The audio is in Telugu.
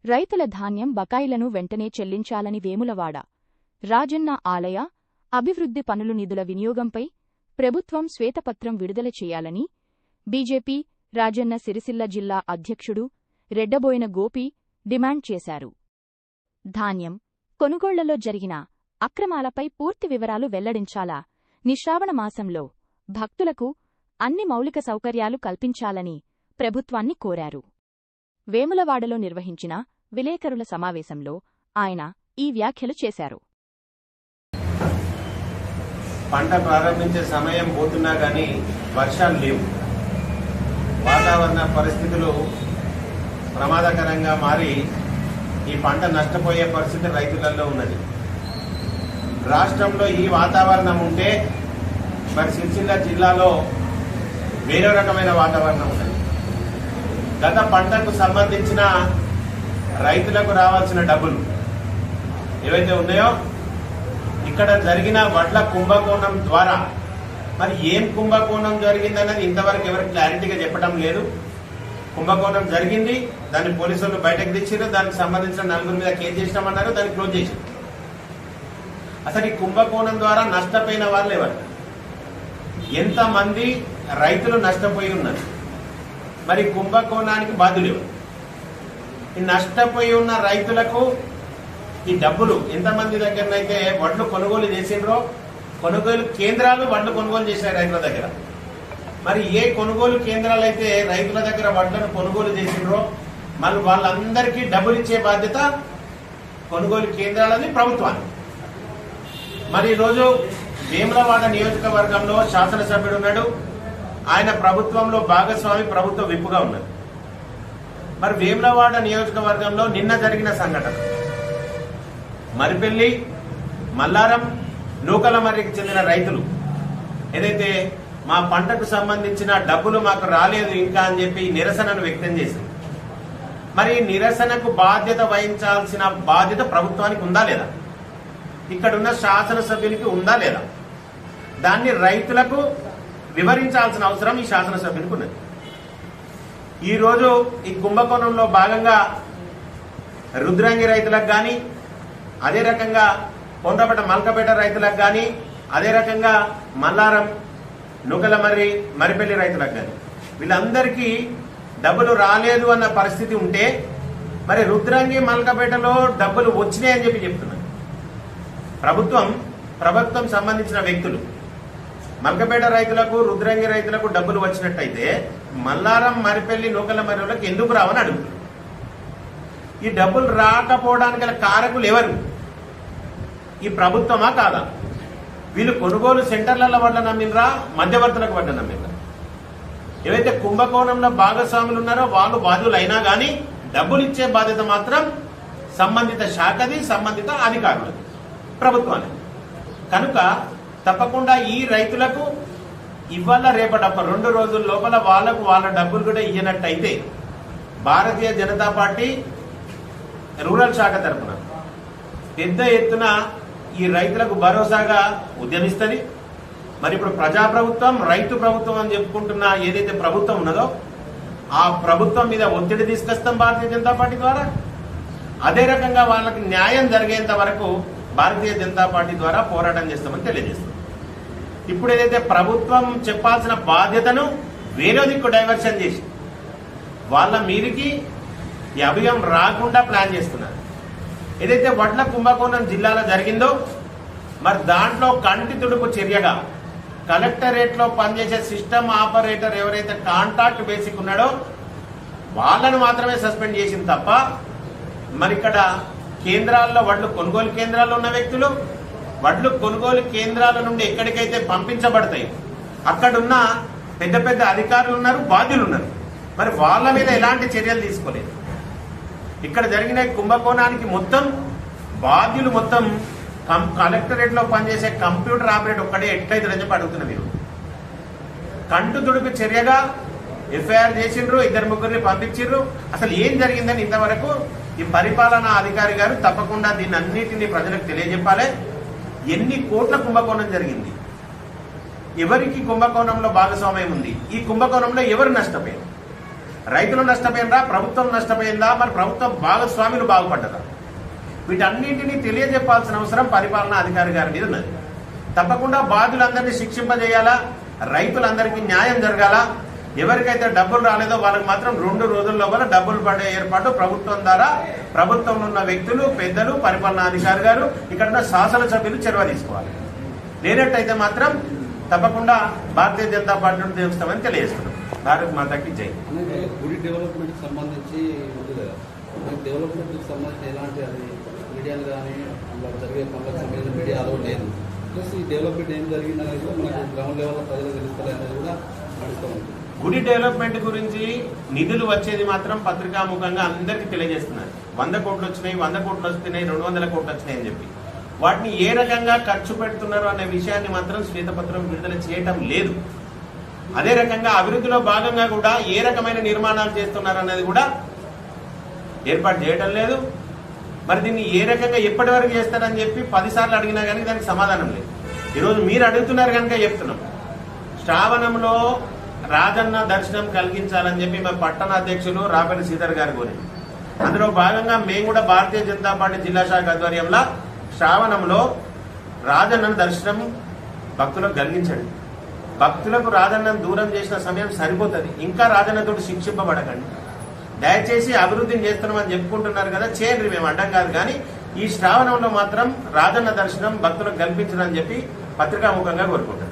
రైతుల ధాన్యం బకాయిలను వెంటనే చెల్లించాలని వేములవాడ రాజన్న ఆలయ అభివృద్ధి పనులు నిధుల వినియోగంపై ప్రభుత్వం శ్వేతపత్రం విడుదల చేయాలని బీజేపీ రాజన్న సిరిసిల్ల జిల్లా అధ్యక్షుడు రెడ్డబోయిన గోపి డిమాండ్ చేశారు. ధాన్యం కొనుగోళ్లలో జరిగిన అక్రమాలపై పూర్తి వివరాలు వెల్లడించాలా, శ్రావణ మాసంలో భక్తులకు అన్ని మౌలిక సౌకర్యాలు కల్పించాలని ప్రభుత్వాన్ని కోరారు. వేములవాడలో నిర్వహించిన విలేకరుల సమావేశంలో ఆయన ఈ వ్యాఖ్యలు చేశారు. పంట ప్రారంభించే సమయం పోతున్నా గానీ వర్షాలు లేవు. వాతావరణ పరిస్థితులు ప్రమాదకరంగా మారి ఈ పంట నష్టపోయే పరిస్థితి రైతులలో ఉన్నది. రాష్ట్రంలో ఈ వాతావరణం ఉంటే మరి సిరిసిల్ల జిల్లాలో వేరే రకమైన వాతావరణం ఉన్నది. గత పంటకు సంబంధించిన రైతులకు రావాల్సిన డబ్బులు ఏవైతే ఉన్నాయో ఇక్కడ జరిగిన వడ్ల కుంభకోణం ద్వారా మరి ఏం కుంభకోణం జరిగిందన్నది ఇంతవరకు ఎవరు క్లారిటీగా చెప్పడం లేదు. కుంభకోణం జరిగింది, దాన్ని పోలీసులు బయటకు తెచ్చారు, దానికి సంబంధించిన 4 మీద కేసు చేసినామన్నారు, దాన్ని క్లోజ్ చేశారు. అసలు ఈ కుంభకోణం ద్వారా నష్టపోయిన వాళ్ళు ఎవరు, ఎంతమంది రైతులు నష్టపోయి ఉన్నారు, మరి కుంభకోణానికి బాధ్యులు ఈ నష్టపోయి ఉన్న రైతులకు ఈ డబ్బులు ఎంతమంది దగ్గరనైతే వడ్లు కొనుగోలు చేసిండ్రో కొనుగోలు కేంద్రాలు వడ్లు కొనుగోలు చేశారు రైతుల దగ్గర. మరి ఏ కొనుగోలు కేంద్రాలు అయితే రైతుల దగ్గర వడ్లను కొనుగోలు చేసిండ్రో మరి వాళ్ళందరికీ డబ్బులు ఇచ్చే బాధ్యత కొనుగోలు కేంద్రాలని ప్రభుత్వాన్ని. మరి ఈరోజు వేములవాడ నియోజకవర్గంలో శాసనసభ్యుడు ఉన్నాడు, ఆయన ప్రభుత్వంలో భాగస్వామి, ప్రభుత్వ విప్పుగా ఉన్నది. మరి వేములవాడ నియోజకవర్గంలో నిన్న జరిగిన సంఘటన మరిపెల్లి, మల్లారం, నూకలమర్రికి చెందిన రైతులు ఏదైతే మా పంటకు సంబంధించిన డబ్బులు మాకు రాలేదు ఇంకా అని చెప్పి నిరసనను వ్యక్తం చేసింది. మరి నిరసనకు బాధ్యత వహించాల్సిన బాధ్యత ప్రభుత్వానికి ఉందా లేదా, ఇక్కడున్న శాసనసభ్యునికి ఉందా లేదా, దాన్ని రైతులకు వివరించాల్సిన అవసరం ఈ శాసనసభ్యునికి ఉన్నది. ఈరోజు ఈ కుంభకోణంలో భాగంగా రుద్రంగి రైతులకు కానీ, అదే రకంగా కొండ్రపేట మల్కపేట రైతులకు కానీ, అదే రకంగా మల్లారం, నూకలమర్రి, మరిపెల్లి రైతులకు కానీ వీళ్ళందరికీ డబ్బులు రాలేదు అన్న పరిస్థితి ఉంటే మరి రుద్రంగి, మల్కపేటలో డబ్బులు వచ్చినాయని చెప్పి చెప్తున్నారు ప్రభుత్వం సంబంధించిన వ్యక్తులు. మల్కపేట రైతులకు, రుద్రంగి రైతులకు డబ్బులు వచ్చినట్టయితే మల్లారం, మరిపెల్లి, నూకలమర్రికి ఎందుకు రావని అడుగుతున్నారు. ఈ డబ్బులు రాకపోవడానికి గల కారకులు ఎవరు, ఈ ప్రభుత్వమా కాదా? వీళ్ళు కొనుగోలు సెంటర్ల వడ్ల నమ్మినరా, మధ్యవర్తులకు వడ్ల నమ్మినరా? ఏవైతే కుంభకోణంలో భాగస్వాములు ఉన్నారో వాళ్ళు బాధ్యులు అయినా కానీ డబ్బులు ఇచ్చే బాధ్యత మాత్రం సంబంధిత శాఖది, సంబంధిత అధికారులది, ప్రభుత్వానికి. కనుక తప్పకుండా ఈ రైతులకు ఇవాళ రేపటి 2 రోజుల లోపల వాళ్ళ డబ్బులు కూడా ఇయ్యనట్టయితే భారతీయ జనతా పార్టీ రూరల్ శాఖ తరఫున పెద్ద ఎత్తున ఈ రైతులకు భరోసాగా ఉద్యమిస్తుంది. మరి ఇప్పుడు ప్రజాప్రభుత్వం, రైతు ప్రభుత్వం అని చెప్పుకుంటున్న ఏదైతే ప్రభుత్వం ఉన్నదో ఆ ప్రభుత్వం మీద ఒత్తిడి తీసుకొస్తాం భారతీయ జనతా పార్టీ ద్వారా. అదే రకంగా వాళ్ళకి న్యాయం జరిగేంత వరకు భారతీయ జనతా పార్టీ ద్వారా పోరాటం చేస్తామని తెలియజేస్తాం. ఇప్పుడు ఏదైతే ప్రభుత్వం చెప్పాల్సిన బాధ్యతను వేరే దిక్కు డైవర్షన్ చేసి వాళ్ళ మీదికి ఈ అభియం రాకుండా ప్లాన్ చేస్తున్నారు. ఏదైతే వడ్ల కుంభకోణం జిల్లాలో జరిగిందో మరి దాంట్లో కంటి తుడుపు చర్యగా కలెక్టరేట్లో పనిచేసే సిస్టమ్ ఆపరేటర్ ఎవరైతే కాంట్రాక్ట్ బేసిక్ ఉన్నాడో వాళ్ళను మాత్రమే సస్పెండ్ చేసింది తప్ప మరి ఇక్కడ కేంద్రాల్లో వడ్లు కొనుగోలు కేంద్రాల్లో ఉన్న వ్యక్తులు, వడ్లు కొనుగోలు కేంద్రాల నుండి ఎక్కడికైతే పంపించబడతాయి అక్కడున్న పెద్ద పెద్ద అధికారులు ఉన్నారు, బాధ్యులు ఉన్నారు, మరి వాళ్ళ మీద ఎలాంటి చర్యలు తీసుకోలేదు. ఇక్కడ జరిగిన కుంభకోణానికి మొత్తం బాధ్యులు మొత్తం కలెక్టరేట్ లో పనిచేసే కంప్యూటర్ ఆపరేటర్ ఒక్కడే ఎట్లయితే చెప్పి అడుగుతున్నా. మీరు కంటు తుడుపు చర్యగా ఎఫ్ఐఆర్ చేసిండ్రు, 2-3 పంపించిండ్రు. అసలు ఏం జరిగిందని ఇంతవరకు ఈ పరిపాలనా అధికారి గారు తప్పకుండా దీన్ని అన్నిటినీ ప్రజలకు తెలియజెప్పాలి. ఎన్ని కోట్ల కుంభకోణం జరిగింది, ఎవరికి కుంభకోణంలో భాగస్వామ్యం ఉంది, ఈ కుంభకోణంలో ఎవరు నష్టపోయారు, రైతులు నష్టపోయినరా, ప్రభుత్వం నష్టపోయిందా, మరి ప్రభుత్వం భాగస్వాములు బాగుపడ్డదా? వీటన్నింటినీ తెలియజెప్పాల్సిన అవసరం పరిపాలనా అధికారి గారి మీద ఉన్నది. తప్పకుండా బాధ్యులందరినీ శిక్షింపజేయాలా, రైతులందరికీ న్యాయం జరగాల. ఎవరికైతే డబ్బులు రాలేదో వాళ్ళకి మాత్రం 2 రోజుల లోపల డబ్బులు పడే ఏర్పాటు ప్రభుత్వం ద్వారా ప్రభుత్వంలో ఉన్న వ్యక్తులు, పెద్దలు, పరిపాలనా అధికారి గారు, ఇక్కడ ఉన్న శాసనసభ్యులు చొరవ తీసుకోవాలి. లేనట్టయితే మాత్రం తప్పకుండా భారతీయ జనతా పార్టీ తెలుస్తామని తెలియజేస్తున్నాం. భారత్ మాతాకి జై. గుడి డెవలప్మెంట్ సంబంధించి డెవలప్మెంట్ సంబంధించి ఎలాంటి అది మీడియాలు కానీ అలా జరిగే పనులకు సంబంధించిన మీడియా అలో లేదు. ప్లస్ ఈ డెవలప్మెంట్ ఏం జరిగిందనేది కూడా మనకు గ్రౌండ్ లెవెల్లో ప్రజలు తెలుసుకోవాలి అనేది కూడా నడుస్తూ ఉంటుంది. గుడి డెవలప్మెంట్ గురించి నిధులు వచ్చేది మాత్రం పత్రికాముఖంగా అందరికీ తెలియజేస్తున్నారు. 100 కోట్లు వచ్చినాయి, 100 కోట్లు వస్తున్నాయి, 200 కోట్లు వచ్చినాయి అని చెప్పి వాటిని ఏ రకంగా ఖర్చు పెడుతున్నారు అనే విషయాన్ని మాత్రం శ్వేతపత్రం విడుదల చేయటం లేదు. అదే రకంగా అభివృద్ధిలో భాగంగా కూడా ఏ రకమైన నిర్మాణాలు చేస్తున్నారు అనేది కూడా ఏర్పాటు చేయటం లేదు. మరి దీన్ని ఏ రకంగా ఎప్పటి వరకు చేస్తారని చెప్పి 10 సార్లు అడిగినా కానీ దానికి సమాధానం లేదు. ఈరోజు మీరు అడుగుతున్నారు కనుక చెప్తున్నాం. శ్రావణంలో రాజన్న దర్శనం కలిగించాలని చెప్పి మా పట్టణ అధ్యక్షులు రాపల్లి శ్రీధర్ గారు కోరింది. అందులో భాగంగా మేము కూడా భారతీయ జనతా పార్టీ జిల్లా శాఖ ఆధ్వర్యంలో శ్రావణంలో రాజన్న దర్శనం భక్తులకు కలిగించండి. భక్తులకు రాజన్నను దూరం చేసిన సమయం సరిపోతుంది. ఇంకా రాజన్నతో శిక్షింపబడకండి. దయచేసి అభివృద్ధిని చేస్తున్నామని చెప్పుకుంటున్నారు కదా, చేయండి, మేము అడ్డం కాదు. కానీ ఈ శ్రావణంలో మాత్రం రాజన్న దర్శనం భక్తులకు కల్పించడం చెప్పి పత్రికాముఖంగా కోరుకుంటున్నాం.